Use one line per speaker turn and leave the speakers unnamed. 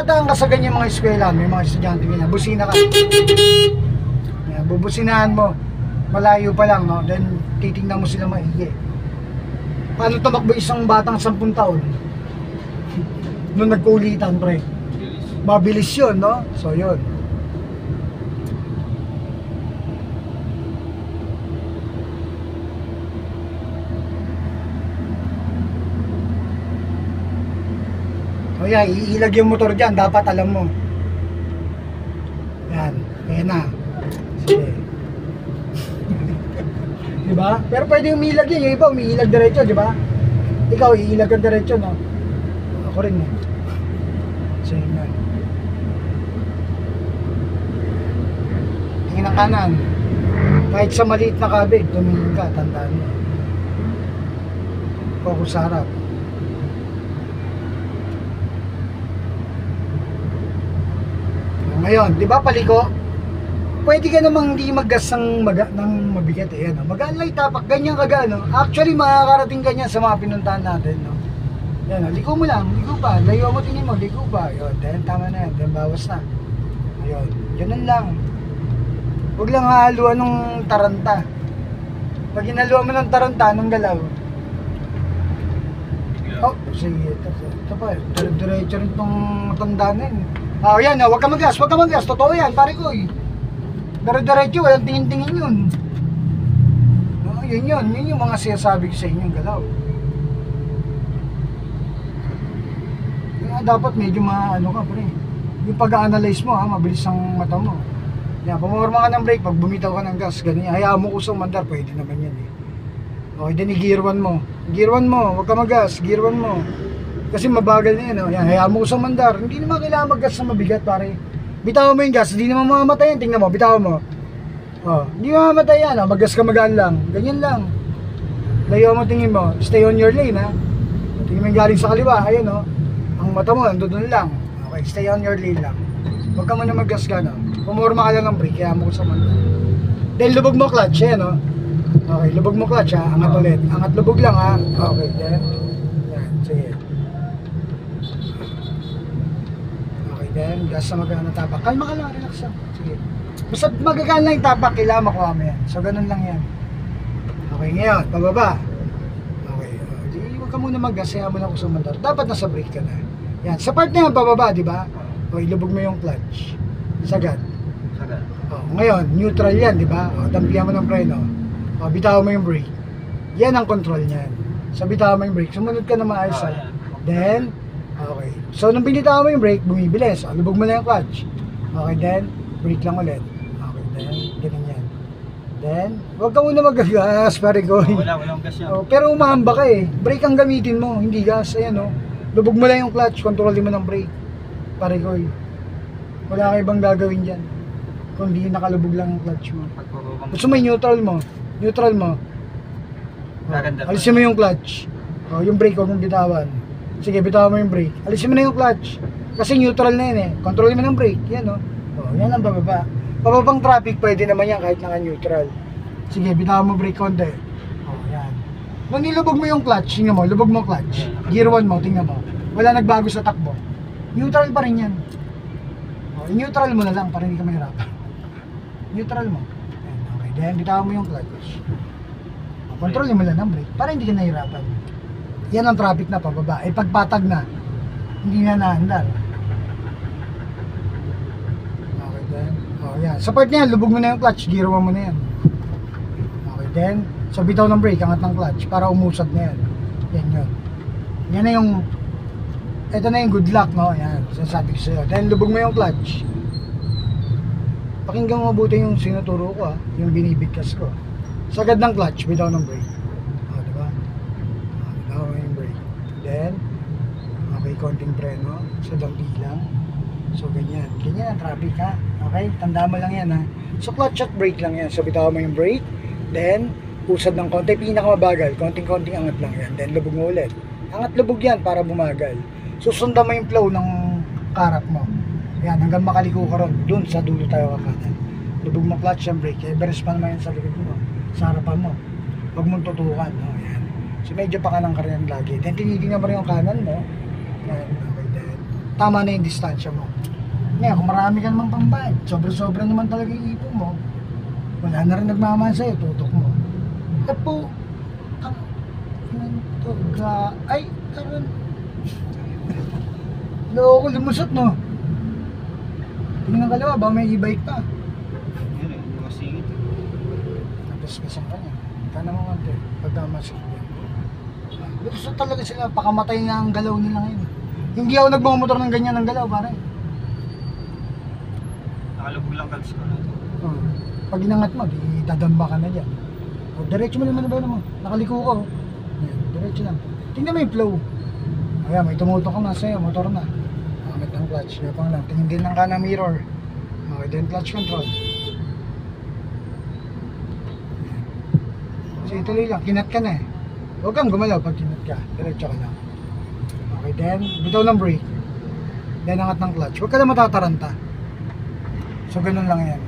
dadaan ka sa ganyan mga eskwela, may mga estudyante ganyan, busina ka. Yan, bubusinahan mo. Malayo pa lang, no? Then titingnan mo sila maigi. Paano tumakbo isang batang 10 taon? Nung nagkulitan, pre. Mabilis yun, no? So, yun. O yan, iilag yung motor dyan. Dapat alam mo. Yan. Ayan na. Sige. Diba? Pero pwede umilag yun. Yung iba umiilag diretso, diba? Ikaw, iilag ka diretso, no? Ako rin, eh. Same yan. Tingin ang kanan. Kahit sa maliit na kabig, tumingin ka, tandaan mo. Focus sa harap. Ngayon, di ba paliko? Pwede ka namang hindi maggas ng mabigat eh, ano? Magaan lang tapak, ganyan kagaan, no? Actually, makakarating ka niyan sa mga pinuntahan natin, no? Yan, no? Liko mo lang, liko pa, layo mo, tingin mo, liko pa. Yun, then tama na yan, then bawas na. Ayun, ganun lang. Huwag lang haluan ng taranta. Pag hinaluan mo ng taranta, anong galaw? Oh, sige, ito pa, diretso rin itong tandaan na yun. Oh, yan, huwag ka mag-gas, totoo yan, pare ko eh. Diretso, walang tingin-tingin yun. Oh, yun yung mga sinasabi ko sa inyo, galaw. Kaya dapat medyo ano ka, pre. Yung pag-a-analyze mo, ha, mabilis ang mata mo. Yan, pumorma ka ng brake, pag bumitaw ka ng gas, ganyan, hayaan mo kusang mandar, pwede naman yan eh. Okay, then i-gear 1 mo. Gear 1 mo, huwag ka mag-gas, gear 1 mo. Kasi mabagal na yan, oh. Yan, hayaan mo kusang mandar. Hindi naman kailangan mag-gas na mabigat, pare. Bitawan mo yung gas, hindi naman mamamatay yan. Tingnan mo, bitawan mo. Oh, hindi mamamatay yan, oh. Mag-gas ka magaan lang. Ganyan lang. Layo mo, tingin mo. Stay on your lane, ha. Tingin mo yung galing sa kaliwa, ayun, oh. Ang mata mo, nandun lang. Okay, stay on your lane lang. Huwag ka muna mag-gas ka, no. Pumorma ka lang ng brake, hayaan mo kusang mandar. Then lubog mo clutch, yan, oh. Okay, lubog mo clutch, ha. Angat ulit. Angat lubog lang, ha. Okay, then. Yan, sige. Then, gas na magaan na tapak. Kalma ka lang, relax lang. Sige. Basta magagaan lang yung tapak, kailangan makuha mo yan. So, ganun lang yan. Okay, ngayon, pababa. Okay, di, huwag ka muna mag-gas, kaya mo lang kusang mandar. Dapat nasa brake ka na. Yan, sa part na yan, pababa, di ba? Okay, lubog mo yung clutch. Sagad.
Sagad.
Ngayon, neutral yan, di ba? Dampihan mo ng preno. Bitawan mo yung brake. Yan ang control niyan. So, bitawan mo yung brake. Sumunod ka na maayos, ha? Then, okay. So, nung binitawan mo yung brake, bumibilis. So, lubog mo na yung clutch. Okay, then, brake lang ulit. Okay, then, ganun yan. Then, huwag ka muna mag-gas, pare ko.
Walang gas yan.
Pero umahamba ka eh. Brake ang gamitin mo, hindi gas. Ayan, oh. Lubog mo lang yung clutch, kontrolin mo ng brake. Pare ko, wala ka ibang gagawin dyan. Kung di nakalubog lang yung clutch mo. Gusto mo yung neutral mo. Neutral mo. Alisin mo yung clutch. Yung brake, huwag mong bitawan. Sige, bitawan mo yung brake. Alisin mo na yung clutch. Kasi neutral na yan eh. Kontrolin mo ng brake. Yan o. Yan ang bababa. Pababang traffic, pwede naman yan kahit naka-neutral. Sige, bitawan mo brake konti. Yan. Nung nilubog mo yung clutch, tingnan mo, lubog mo clutch. Gear 1 mo, tingnan mo. Wala nagbago sa takbo. Neutral pa rin yan. Neutral mo na lang para hindi ka mahirapan. Neutral mo. Yan, okay. Then, bitawan mo yung clutch. Kontrolin mo lang ng brake para hindi ka nahirapan. Yan ang traffic na pababa. Pagpatag na, hindi na naandar. Okay, then. Yan. Sa part niyan, lubog mo na yung clutch, gear 1 mo na yan. Okay, then. So, bitaw ng brake, angat ng clutch para umusad na yan. Yan yun. Yan na yung, ito na yung good luck, no? Yan, sinasabi ko sa'yo. Then, lubog mo yung clutch. Pakinggan mo mabuti yung sinuturo ko, ha? Yung binibigkas ko. Sagad ng clutch, bitaw ng brake. Then, okay, konting preno sa dampi lang. So, ganyan. Ganyan ang traffic, ha? Okay? Tandaan mo lang yan, ha? So, clutch at brake lang yan. So, bitawan mo yung brake. Then, usad ng konti. Pinakamabagal. Konting-konting angat lang yan. Then, lubog mo ulit. Angat-lubog yan para bumagal. Susundan mo yung flow ng karap mo. Yan, hanggang makaliko ka ron. Doon sa dulo tayo kakanan. Lubog mo clutch and brake. Everest pa naman yan sa likod mo. Sa harapan mo. Huwag mong tutukan. No? Yan. So medyo pa kanang ka rin lagi. Then tinitingnan mo rin yung kanan mo. Yan. Okay, then. tama na yung distansya mo. Ngayon, kung marami ka naman pambayad, sobra-sobra naman talaga yung ipon mo, wala na rin nagmamahal sa'yo, tutok mo. Eh po, ang ay, karon. Loko, lumusot, no? Tingnan kalawa, ba may e-bike pa?
Yan eh, mga singit.
Tapos kasi ka niya. Kana mo nga, pagkamasok yan. Gusto talaga sila, pakamatay nga ang galaw nila ngayon. Hindi ako nagmamotor ng ganyan ng galaw, pare.
Nakalubog lang kalbs ko na ito.
Pag inangat mo, di dadamba ka na dyan. O, diretso mo naman ba mo? Nakaliko ka, oh. Ayan, diretso lang. Tingnan mo yung flow. Ayan, may tumutok ka na sa'yo, motor na. Angat ng clutch, pang lang. Tingin din ng kanang mirror. Okay, then clutch control. Kasi ituloy lang, kinat ka na eh. Huwag kang gumalaw pag kinat ka. Diretso ka lang. Okay, then, bitaw ng brake. Then, angat ng clutch. Huwag ka na matataranta. So, ganun lang yan.